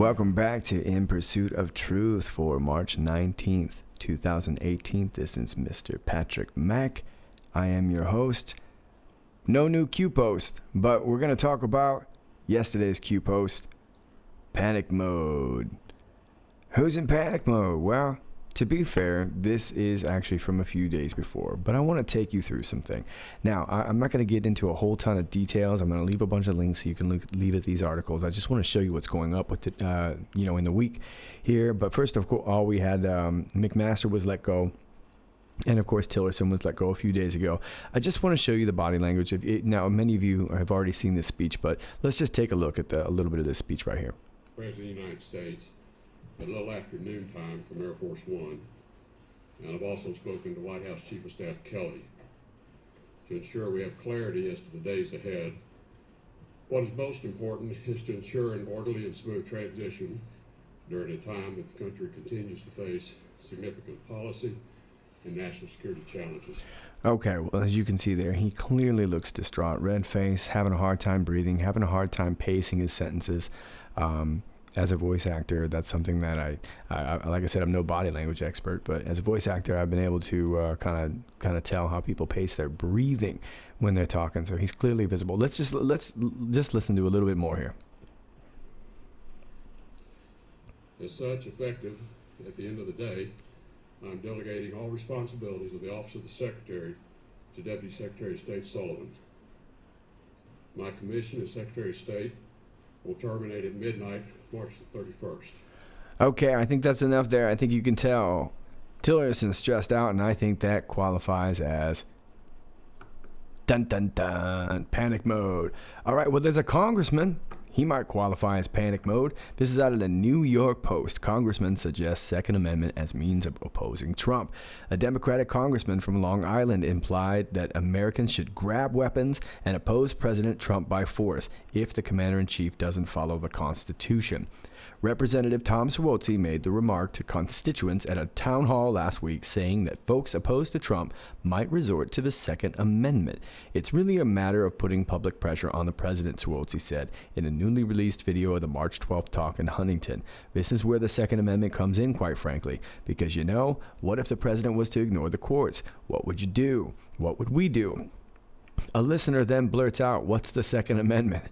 Welcome back to In Pursuit of Truth for March 19th, 2018. This is Mr. Patrick Mack. I am your host. No new Q post, but we're going to talk about yesterday's Q post, panic mode. Who's in panic mode? Well, to be fair, this is actually from a few days before, but I want to take you through something. Now, I'm not going to get into a whole ton of details. I'm going to leave a bunch of links so you can leave at these articles. I just want to show you what's going up with it, in the week here. But first of all, we had McMaster was let go. And of course, Tillerson was let go a few days ago. I just want to show you the body language. Now, many of you have already seen this speech, but let's just take a look at a little bit of this speech right here. President of the United States, at a little after noontime from Air Force One, and I've also spoken to White House Chief of Staff Kelly to ensure we have clarity as to the days ahead. What is most important is to ensure an orderly and smooth transition during a time that the country continues to face significant policy and national security challenges. Okay, well, as you can see there, he clearly looks distraught, red face, having a hard time breathing, having a hard time pacing his sentences. As a voice actor, that's something that I like I said, I'm no body language expert, but as a voice actor, I've been able to kind of tell how people pace their breathing when they're talking. So he's clearly visible. Let's just listen to a little bit more here. As such, effective at the end of the day, I'm delegating all responsibilities of the Office of the Secretary to Deputy Secretary of State Sullivan. My commission as Secretary of State will terminate at midnight, March the 31st. Okay, I think that's enough there. I think you can tell Tillerson's stressed out, and I think that qualifies as dun dun dun panic mode. All right, well, there's a congressman. He might qualify as panic mode. This is out of the New York Post. Congressman suggests Second Amendment as means of opposing Trump. A Democratic congressman from Long Island implied that Americans should grab weapons and oppose President Trump by force if the commander-in-chief doesn't follow the Constitution. Representative Tom Suozzi made the remark to constituents at a town hall last week, saying that folks opposed to Trump might resort to the Second Amendment. It's really a matter of putting public pressure on the president, Suozzi said in a newly released video of the March 12th talk in Huntington. This is where the Second Amendment comes in, quite frankly, because what if the president was to ignore the courts? What would you do? What would we do? A listener then blurts out, "What's the Second Amendment?"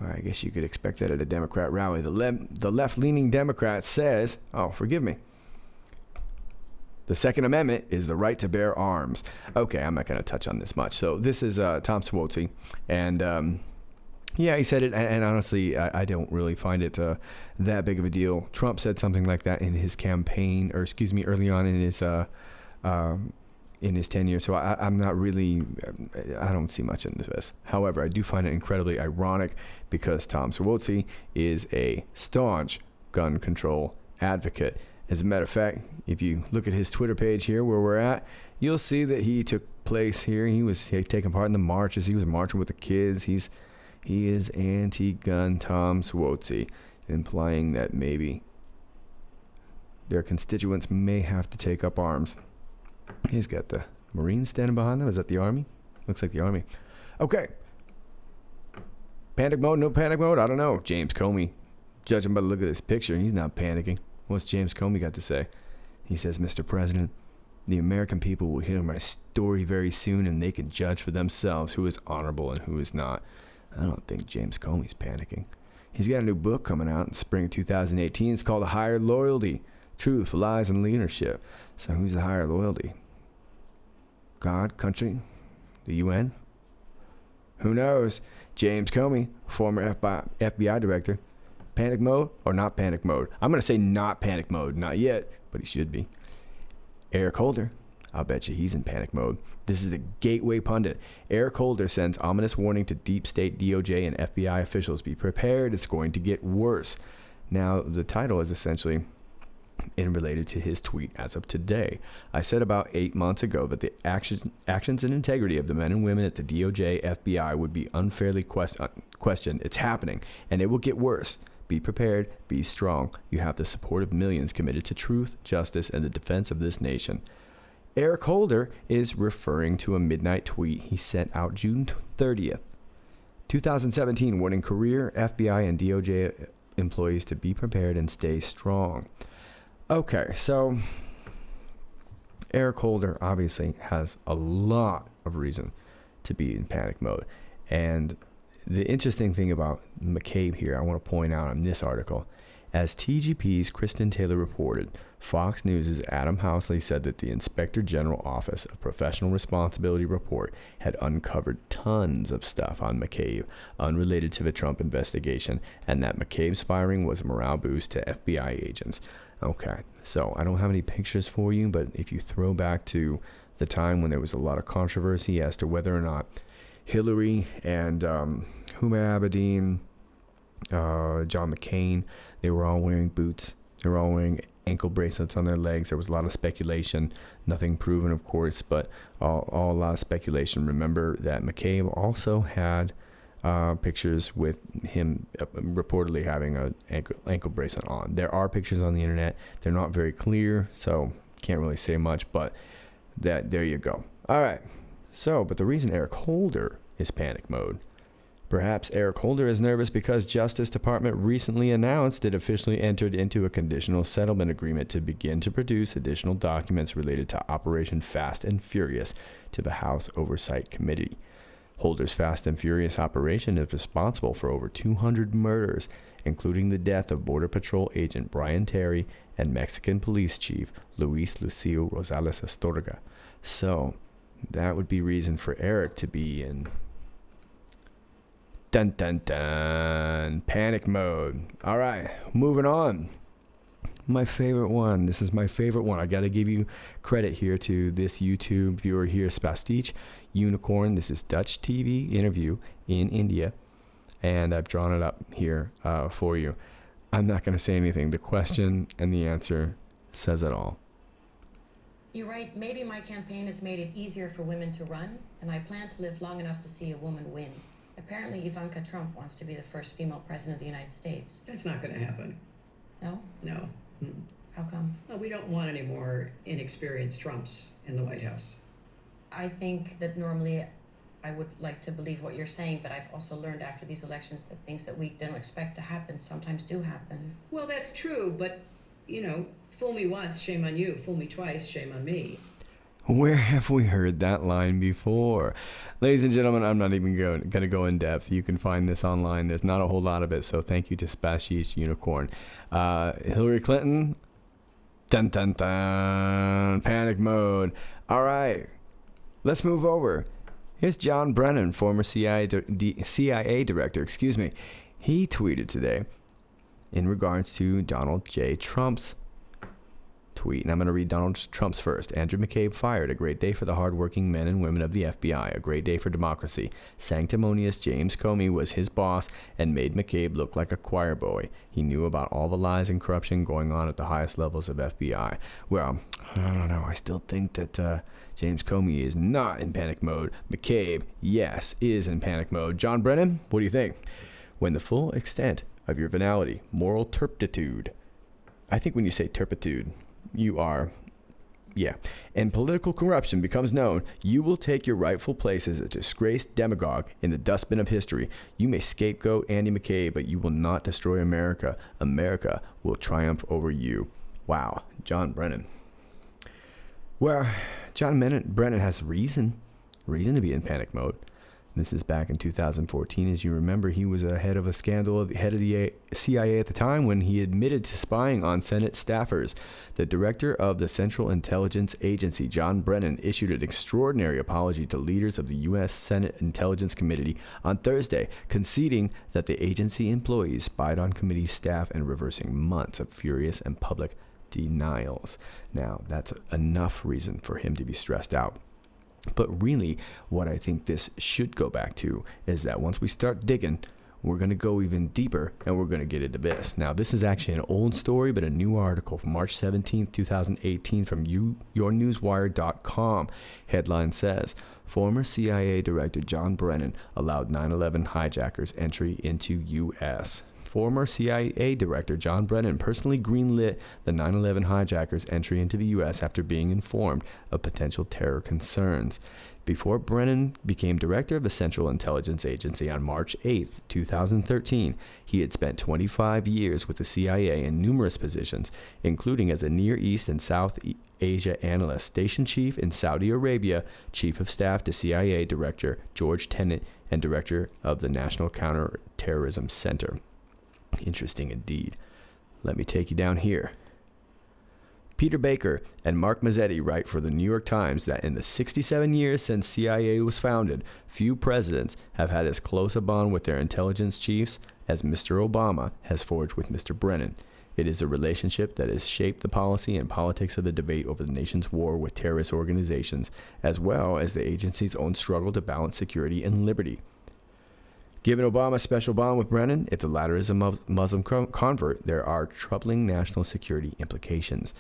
Well, I guess you could expect that at a Democrat rally. The left-leaning Democrat says, forgive me, the Second Amendment is the right to bear arms. Okay, I'm not going to touch on this much. So this is Tom Suozzi, and he said it, and honestly, I don't really find it that big of a deal. Trump said something like that in his campaign, early on in his tenure, so I'm not really, I don't see much in this. However, I do find it incredibly ironic because Tom Suozzi is a staunch gun control advocate. As a matter of fact, if you look at his Twitter page here where we're at, you'll see that he took place here. He was taking part in the marches. He was marching with the kids. He is anti-gun Tom Suozzi, implying that maybe their constituents may have to take up arms. He's got the Marines standing behind him. Is that the Army? Looks like the Army. Okay. Panic mode, no panic mode? I don't know. James Comey, judging by the look of this picture, he's not panicking. What's James Comey got to say? He says, "Mr. President, the American people will hear my story very soon, and they can judge for themselves who is honorable and who is not." I don't think James Comey's panicking. He's got a new book coming out in spring 2018. It's called A Higher Loyalty: Truth, Lies, and Leadership. So who's the higher loyalty? God, country, the UN? Who knows? James Comey, former FBI director. Panic mode or not panic mode? I'm going to say not panic mode. Not yet, but he should be. Eric Holder. I'll bet you he's in panic mode. This is the Gateway Pundit. Eric Holder sends ominous warning to deep state DOJ and FBI officials. Be prepared. It's going to get worse. Now, the title is essentially related to his tweet as of today. I said about 8 months ago that the actions and integrity of the men and women at the DOJ, FBI would be unfairly questioned. It's happening, and it will get worse. Be prepared, be strong. You have the support of millions committed to truth, justice, and the defense of this nation. Eric Holder is referring to a midnight tweet he sent out June 30th, 2017, warning career FBI and DOJ employees to be prepared and stay strong. Okay, so Eric Holder obviously has a lot of reason to be in panic mode. And the interesting thing about McCabe here, I want to point out in this article, as TGP's Kristen Taylor reported, Fox News' Adam Housley said that the Inspector General Office of Professional Responsibility report had uncovered tons of stuff on McCabe unrelated to the Trump investigation, and that McCabe's firing was a morale boost to FBI agents. Okay, so I don't have any pictures for you, but if you throw back to the time when there was a lot of controversy as to whether or not Hillary and Huma Abedin, John McCain, they were all wearing boots. They were all wearing ankle bracelets on their legs. There was a lot of speculation, nothing proven, of course, but all a lot of speculation. Remember that McCabe also had pictures with him reportedly having an ankle bracelet on. There are pictures on the internet. They're not very clear, so can't really say much, but there you go. All right. So, but the reason Eric Holder is panic mode, perhaps Eric Holder is nervous because Justice Department recently announced it officially entered into a conditional settlement agreement to begin to produce additional documents related to Operation Fast and Furious to the House Oversight Committee. Holder's Fast and Furious operation is responsible for over 200 murders, including the death of Border Patrol agent Brian Terry and Mexican Police Chief Luis Lucio Rosales Astorga. So, that would be reason for Eric to be in panic mode. All right, moving on. My favorite one. This is my favorite one. I got to give you credit here to this YouTube viewer here, Spastische Unicorn. This is Dutch TV interview in India, and I've drawn it up here for you. I'm not going to say anything. The question and the answer says it all. You're right. Maybe my campaign has made it easier for women to run, and I plan to live long enough to see a woman win. Apparently, Ivanka Trump wants to be the first female president of the United States. That's not going to happen. No? No. How come? Well, we don't want any more inexperienced Trumps in the White House. I think that normally I would like to believe what you're saying, but I've also learned after these elections that things that we didn't expect to happen sometimes do happen. Well, that's true, but, fool me once, shame on you. Fool me twice, shame on me. Where have we heard that line before? Ladies and gentlemen, I'm not even going to go in depth. You can find this online. There's not a whole lot of it, so thank you to Spastische Unicorn. Hillary Clinton, panic mode. All right, let's move over. Here's John Brennan, former CIA director. He tweeted today in regards to Donald J. Trump's tweet, and I'm going to read Donald Trump's first. Andrew McCabe fired. A great day for the hardworking men and women of the FBI. A great day for democracy. Sanctimonious James Comey was his boss and made McCabe look like a choir boy. He knew about all the lies and corruption going on at the highest levels of FBI. Well, I don't know. I still think that James Comey is not in panic mode. McCabe, yes, is in panic mode. John Brennan, what do you think? When the full extent of your venality, moral turpitude, I think when you say turpitude, you are, and political corruption becomes known, you will take your rightful place as a disgraced demagogue in the dustbin of history. You may scapegoat Andy McCabe, but you will not destroy America. America will triumph over you. Wow, John Brennan. Well, John Brennan has reason to be in panic mode. This is back in 2014. As you remember, he was ahead of a scandal, head of the CIA at the time, when he admitted to spying on Senate staffers. The director of the Central Intelligence Agency, John Brennan, issued an extraordinary apology to leaders of the U.S. Senate Intelligence Committee on Thursday, conceding that the agency employees spied on committee staff and reversing months of furious and public denials. Now, that's enough reason for him to be stressed out. But really, what I think this should go back to is that once we start digging, we're going to go even deeper and we're going to get into this. Now, this is actually an old story, but a new article from March 17th, 2018 from yournewswire.com. Headline says, former CIA Director John Brennan allowed 9/11 hijackers entry into U.S. former CIA director John Brennan personally greenlit the 9/11 hijackers' entry into the U.S. after being informed of potential terror concerns. Before Brennan became director of the Central Intelligence Agency on March 8, 2013, he had spent 25 years with the CIA in numerous positions, including as a Near East and South Asia analyst, station chief in Saudi Arabia, chief of staff to CIA Director George Tenet, and director of the National Counterterrorism Center. Interesting indeed. Let me take you down here. Peter Baker and Mark Mazzetti write for the New York Times that in the 67 years since CIA was founded, few presidents have had as close a bond with their intelligence chiefs as Mr. Obama has forged with Mr. Brennan. It is a relationship that has shaped the policy and politics of the debate over the nation's war with terrorist organizations, as well as the agency's own struggle to balance security and liberty. Given Obama's special bond with Brennan, if the latter is a Muslim convert, there are troubling national security implications.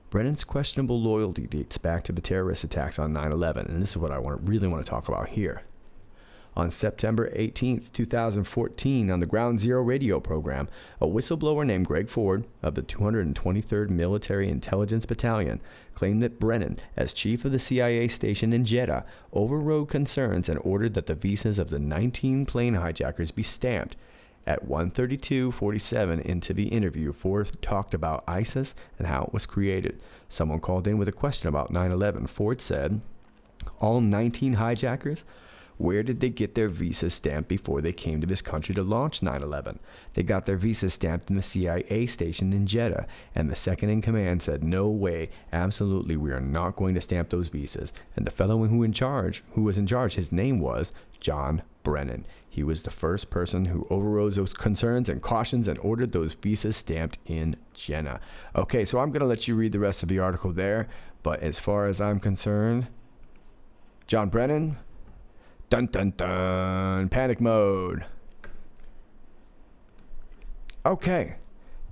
Brennan's questionable loyalty dates back to the terrorist attacks on 9/11, and this is what I really want to talk about here. On September 18, 2014, on the Ground Zero radio program, a whistleblower named Greg Ford of the 223rd Military Intelligence Battalion claimed that Brennan, as chief of the CIA station in Jeddah, overrode concerns and ordered that the visas of the 19 plane hijackers be stamped. At 1:32:47 into the interview, Ford talked about ISIS and how it was created. Someone called in with a question about 9/11. Ford said, "All 19 hijackers? Where did they get their visas stamped before they came to this country to launch 9/11? They got their visas stamped in the CIA station in Jeddah, and the second in command said, 'No way, absolutely, we are not going to stamp those visas.' And the fellow who was in charge, his name was John Brennan. He was the first person who overrode those concerns and cautions and ordered those visas stamped in Jeddah." Okay, so I'm going to let you read the rest of the article there, but as far as I'm concerned, John Brennan, dun dun dun, panic mode. Okay,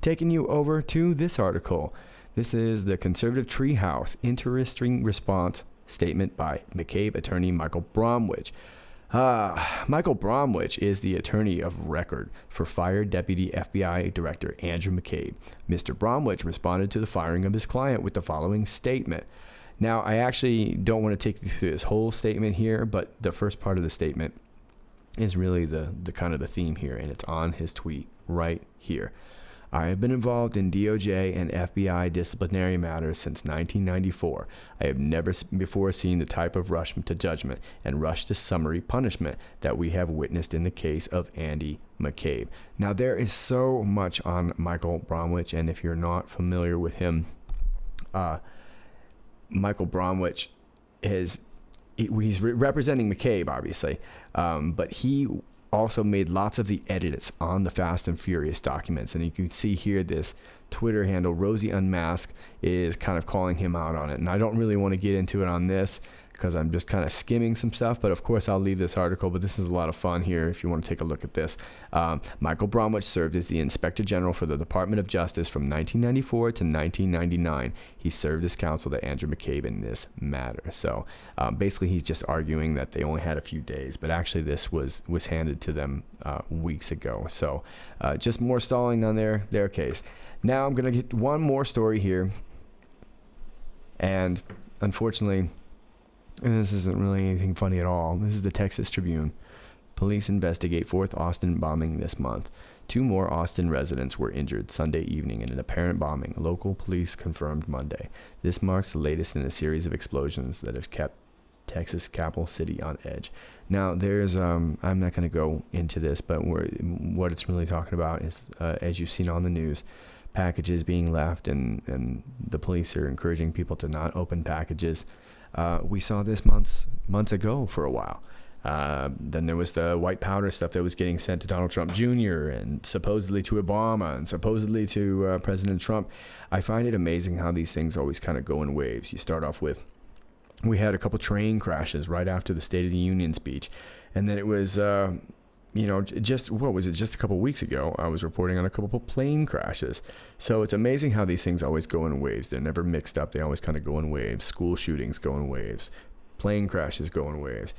taking you over to this article. This is the Conservative TreeHouse interesting response statement by McCabe attorney Michael Bromwich. Michael Bromwich is the attorney of record for fired Deputy FBI Director Andrew McCabe. Mr. Bromwich responded to the firing of his client with the following statement. Now, I actually don't want to take you through this whole statement here, but the first part of the statement is really the kind of the theme here, and it's on his tweet right here. "I have been involved in DOJ and FBI disciplinary matters since 1994. I have never before seen the type of rush to judgment and rush to summary punishment that we have witnessed in the case of Andy McCabe." Now, there is so much on Michael Bromwich, and if you're not familiar with him, Michael Bromwich he's representing McCabe, obviously, but he also made lots of the edits on the Fast and Furious documents, and you can see here this Twitter handle, Rosie Unmasked, is kind of calling him out on it. And I don't really want to get into it on this because I'm just kind of skimming some stuff, but of course I'll leave this article, but this is a lot of fun here if you want to take a look at this. Michael Bromwich served as the Inspector General for the Department of Justice from 1994 to 1999. He served as counsel to Andrew McCabe in this matter. So basically he's just arguing that they only had a few days, but actually this was handed to them weeks ago. So just more stalling on their case. Now I'm going to get one more story here, and unfortunately, this isn't really anything funny at all. This is the Texas Tribune. Police investigate fourth Austin bombing this month. 2 more Austin residents were injured Sunday evening in an apparent bombing, local police confirmed Monday. This marks the latest in a series of explosions that have kept Texas capital city on edge. Now, there's, I'm not going to go into this, but what it's really talking about is, as you've seen on the news, packages being left, and the police are encouraging people to not open packages. We saw this months ago for a while. Then there was the white powder stuff that was getting sent to Donald Trump Jr. and supposedly to Obama and supposedly to President Trump. I find it amazing how these things always kind of go in waves. You start off with, we had a couple train crashes right after the State of the Union speech, and then it was just a couple weeks ago, I was reporting on a couple of plane crashes. So it's amazing how these things always go in waves. They're never mixed up. They always kind of go in waves. School shootings go in waves. Plane crashes go in waves.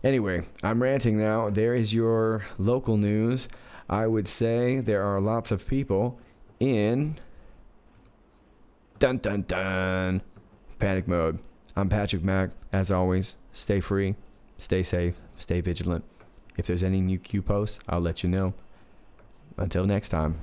Anyway, I'm ranting now. There is your local news. I would say there are lots of people in dun dun dun panic mode. I'm Patrick Mack. As always, stay free, stay safe, stay vigilant. If there's any new Q posts, I'll let you know. Until next time.